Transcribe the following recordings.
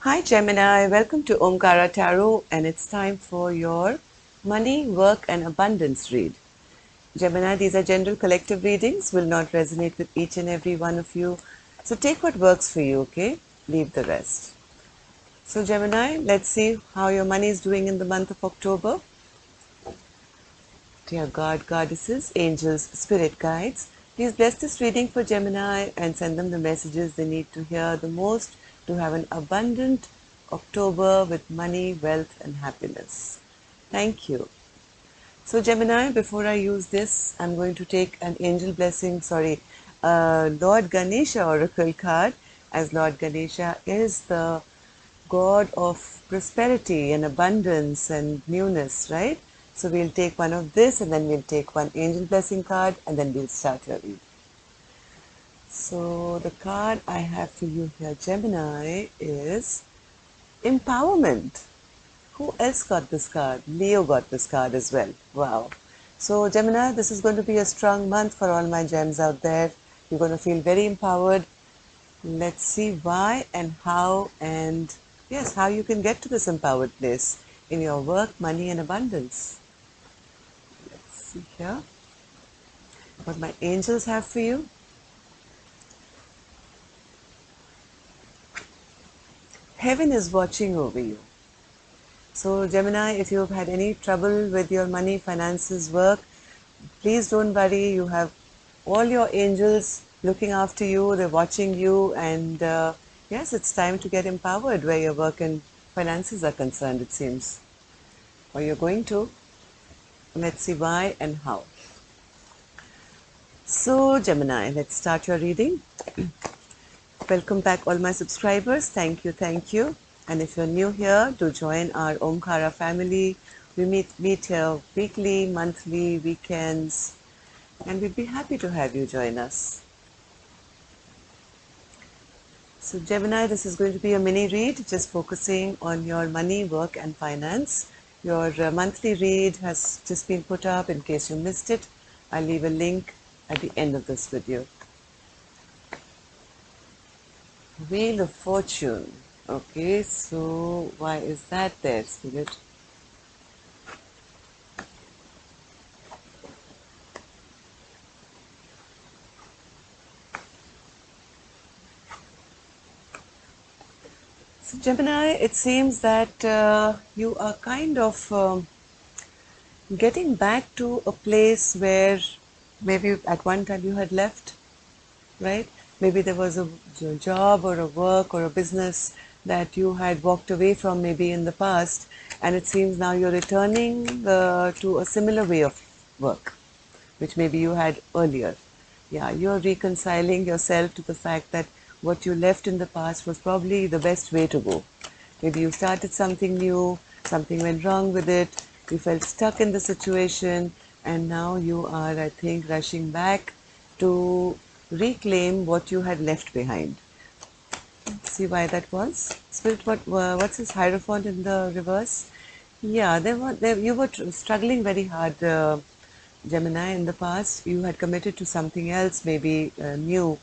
Hi Gemini, welcome to Omkara Tarot, and it's time for your money, work and abundance read. Gemini, these are general collective readings, will not resonate with each and every one of you. So take what works for you, okay? Leave the rest. So Gemini, let's see how your money is doing in the month of October. Dear God, goddesses, angels, spirit guides, please bless this reading for Gemini and send them the messages they need to hear the most to have an abundant October with money, wealth and happiness. Thank you. So Gemini, before I use this, I'm going to take an angel blessing, Lord Ganesha oracle card, as Lord Ganesha is the God of prosperity and abundance and newness, right? So we'll take one of this and then we'll take one angel blessing card and then we'll start your read. So the card I have for you here, Gemini, is empowerment. Who else got this card? Leo got this card as well. Wow. So Gemini, this is going to be a strong month for all my gems out there. You're going to feel very empowered. Let's see why and how, and yes, how you can get to this empowered place in your work, money and abundance. Let's see here what my angels have for you. Heaven is watching over you. So Gemini, if you've had any trouble with your money, finances, work, please don't worry. You have all your angels looking after you, they're watching you, and yes, it's time to get empowered where your work and finances are concerned, it seems. Or you're going to. Let's see why and how. So Gemini, let's start your reading. Welcome back all my subscribers. Thank you, thank you. And if you're new here, do join our Omkara family. We meet here weekly, monthly, weekends, and we'd be happy to have you join us. So Gemini, this is going to be a mini read, just focusing on your money, work and finance. Your monthly read has just been put up in case you missed it. I'll leave a link at the end of this video. Wheel of Fortune. Okay, so why is that there, Spirit? So Gemini, it seems that you are kind of getting back to a place where maybe at one time you had left, right? Maybe there was a job or a work or a business that you had walked away from maybe in the past, and it seems now you're returning to a similar way of work, which maybe you had earlier. Yeah, you're reconciling yourself to the fact that what you left in the past was probably the best way to go. Maybe you started something new, something went wrong with it, you felt stuck in the situation, and now you are, I think, rushing back to reclaim what you had left behind. See why that was? Spirit, what's this Hierophant in the reverse? Yeah, you were struggling very hard, Gemini, in the past. You had committed to something else, maybe new,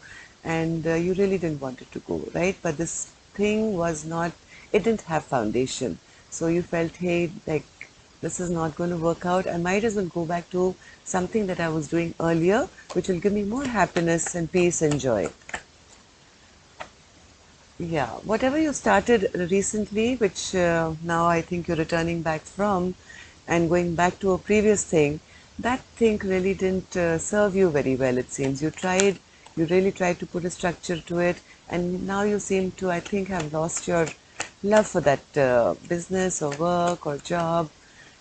and you really didn't want it to go, right? But this thing was not, it didn't have foundation. So you felt, hey, like, this is not going to work out. I might as well go back to something that I was doing earlier, which will give me more happiness and peace and joy. Yeah, whatever you started recently, which now I think you're returning back from and going back to a previous thing, that thing really didn't serve you very well, it seems. You really tried to put a structure to it, and now you seem to, I think, have lost your love for that business or work or job,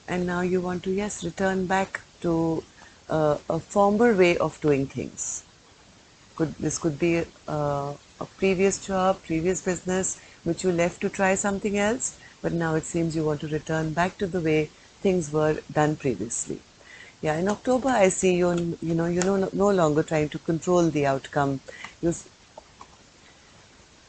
and now you want to, yes, return back to a former way of doing things. This could be a previous job, previous business, which you left to try something else, but now it seems you want to return back to the way things were done previously. Yeah, in October, I see you're no longer trying to control the outcome.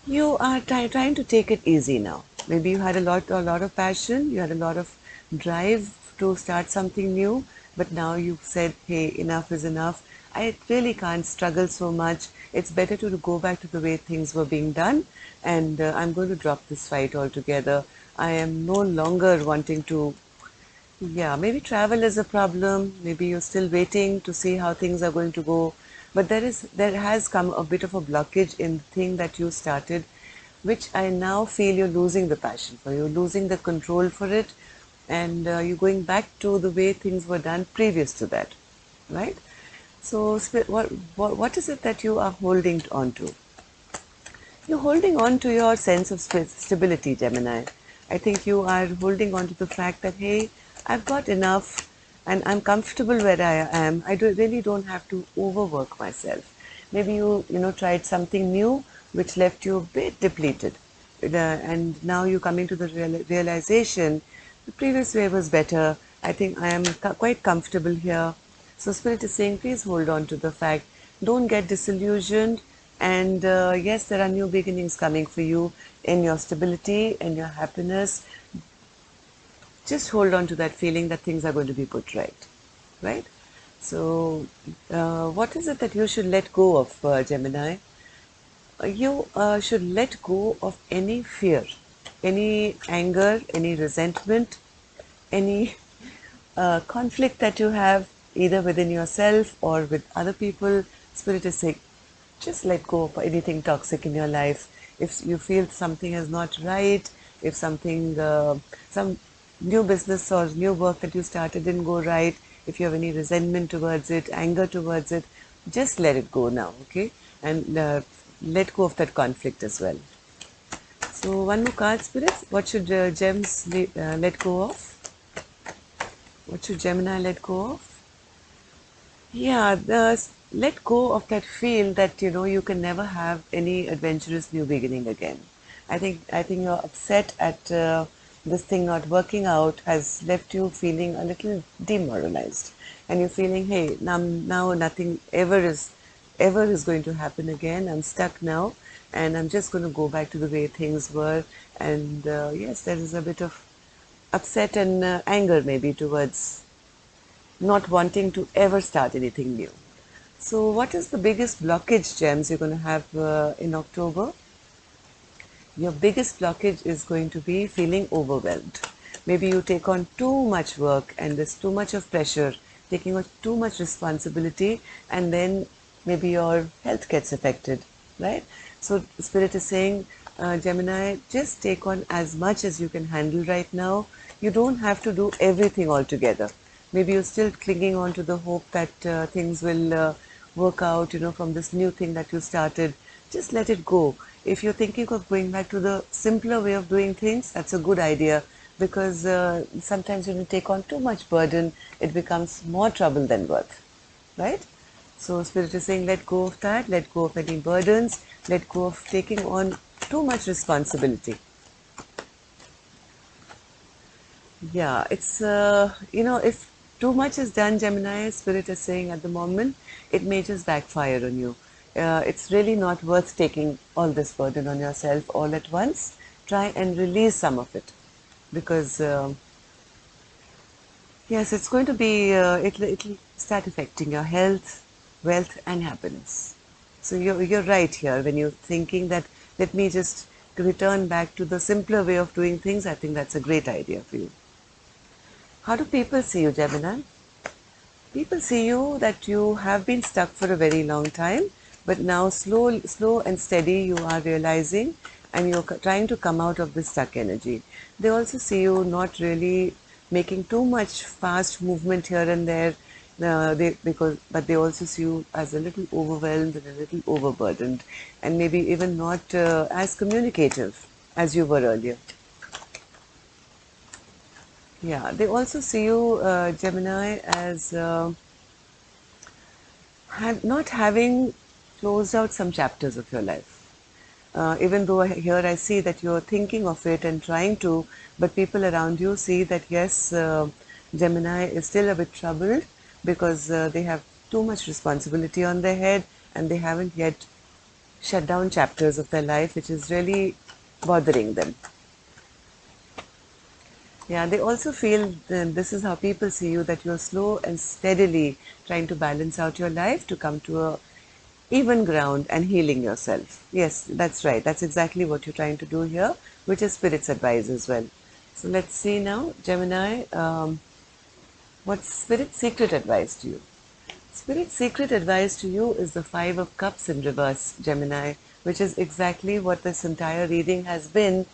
You are trying to take it easy now. Maybe you had a lot of passion, you had a lot of drive to start something new, but now you've said, hey, enough is enough. I really can't struggle so much. It's better to go back to the way things were being done, and I'm going to drop this fight altogether. I am no longer wanting to. Yeah, maybe travel is a problem. Maybe you're still waiting to see how things are going to go. But there has come a bit of a blockage in the thing that you started, which I now feel you're losing the passion for. You're losing the control for it, and you're going back to the way things were done previous to that, right? So, what is it that you are holding on to? You're holding on to your sense of stability, Gemini. I think you are holding on to the fact that, hey, I've got enough and I'm comfortable where I am. Really don't have to overwork myself. Maybe you tried something new which left you a bit depleted. And now you're coming to the realization the previous way was better. I think I am quite comfortable here. So Spirit is saying, please hold on to the fact. Don't get disillusioned. And yes, there are new beginnings coming for you in your stability and your happiness. Just hold on to that feeling that things are going to be put right, right? So what is it that you should let go of, Gemini? You should let go of any fear, any anger, any resentment, any conflict that you have either within yourself or with other people. Spirit is saying, just let go of anything toxic in your life. If you feel something is not right, if something, some new business or new work that you started didn't go right, if you have any resentment towards it, anger towards it, just let it go now, okay? And let go of that conflict as well. So one more card, spirits. What should gems let go of? What should Gemini let go of? Yeah, let go of that feel that you can never have any adventurous new beginning again. I think you're upset at this thing not working out has left you feeling a little demoralized, and you're feeling, hey, now nothing ever is going to happen again. I'm stuck now, and I'm just going to go back to the way things were. And yes, there is a bit of upset and anger maybe towards not wanting to ever start anything new. So what is the biggest blockage, Gems, you're going to have in October? Your biggest blockage is going to be feeling overwhelmed. Maybe you take on too much work and there's too much of pressure, taking on too much responsibility, and then maybe your health gets affected, right? So Spirit is saying, Gemini, just take on as much as you can handle right now. You don't have to do everything altogether. Maybe you're still clinging on to the hope that things will work out, from this new thing that you started. Just let it go. If you're thinking of going back to the simpler way of doing things, that's a good idea, because sometimes when you take on too much burden, it becomes more trouble than worth, right? So Spirit is saying, let go of that, let go of any burdens, let go of taking on too much responsibility. Yeah, it's, if too much is done, Gemini, Spirit is saying at the moment, it may just backfire on you. It's really not worth taking all this burden on yourself all at once. Try and release some of it, because, yes, it's going to be, it'll start affecting your health, wealth, and happiness. So you're right here when you're thinking that let me just return back to the simpler way of doing things. I think that's a great idea for you. How do people see you, Gemini? People see you that you have been stuck for a very long time, but now slow and steady you are realizing, and you're trying to come out of this stuck energy. They also see you not really making too much fast movement here and there, but they also see you as a little overwhelmed and a little overburdened, and maybe even not as communicative as you were earlier. Yeah, they also see you, Gemini, as not having closed out some chapters of your life. Even though here I see that you're thinking of it and trying to, but people around you see that yes, Gemini is still a bit troubled because they have too much responsibility on their head and they haven't yet shut down chapters of their life, which is really bothering them. Yeah, they also feel, this is how people see you, that you're slow and steadily trying to balance out your life to come to a even ground and healing yourself. Yes, that's right. That's exactly what you're trying to do here, which is Spirit's advice as well. So let's see now, Gemini, what's Spirit's secret advice to you? Spirit's secret advice to you is the Five of Cups in reverse, Gemini, which is exactly what this entire reading has been.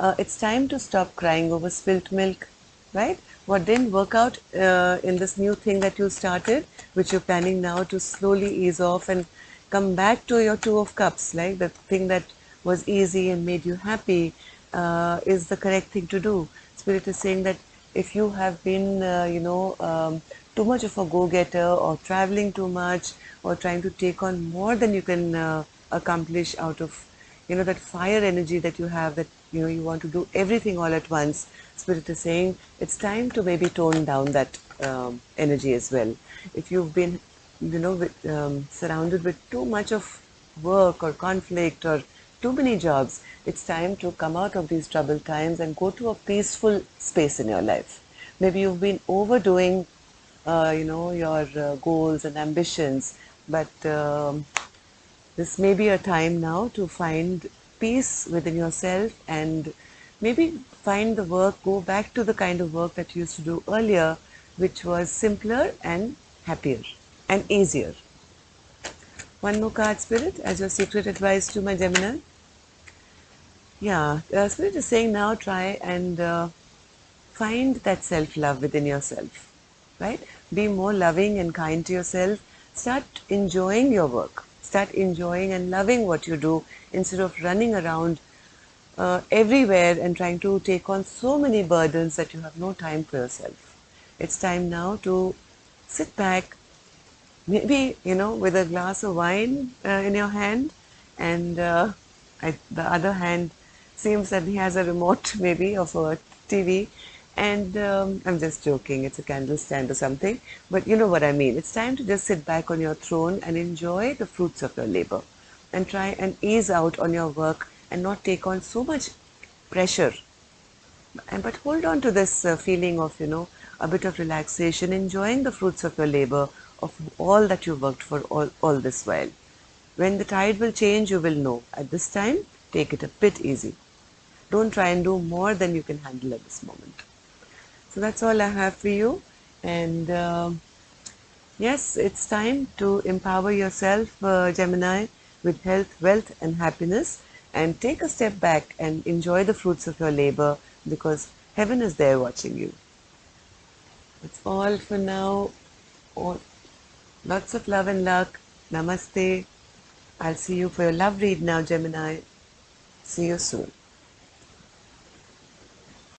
It's time to stop crying over spilt milk, right? What didn't work out in this new thing that you started, which you're planning now to slowly ease off and come back to your Two of Cups, like the thing that was easy and made you happy, is the correct thing to do. Spirit is saying that if you have been, too much of a go-getter or traveling too much or trying to take on more than you can accomplish out of, that fire energy that you have, that, you want to do everything all at once. Spirit is saying it's time to maybe tone down that energy as well. If you've been, surrounded with too much of work or conflict or too many jobs, it's time to come out of these troubled times and go to a peaceful space in your life. Maybe you've been overdoing, your goals and ambitions, but this may be a time now to find peace within yourself and maybe find the work, go back to the kind of work that you used to do earlier, which was simpler and happier and easier. One more card, Spirit, as your secret advice to my Gemini. Yeah, Spirit is saying now try and find that self-love within yourself, right? Be more loving and kind to yourself. Start enjoying your work. Start enjoying and loving what you do instead of running around everywhere and trying to take on so many burdens that you have no time for yourself. It's time now to sit back, maybe, with a glass of wine in your hand, and the other hand seems that he has a remote maybe of a TV, and I'm just joking, it's a candle stand or something, but you know what I mean. It's time to just sit back on your throne and enjoy the fruits of your labor and try and ease out on your work and not take on so much pressure, but hold on to this feeling of, a bit of relaxation, enjoying the fruits of your labor, of all that you worked for all this while. When the tide will change, you will know. At this time, take it a bit easy. Don't try and do more than you can handle at this moment. So that's all I have for you. And yes, it's time to empower yourself, Gemini, with health, wealth, and happiness. And take a step back and enjoy the fruits of your labor, because heaven is there watching you. That's all for now. All, lots of love and luck. Namaste. I'll see you for your love read now, Gemini. See you soon.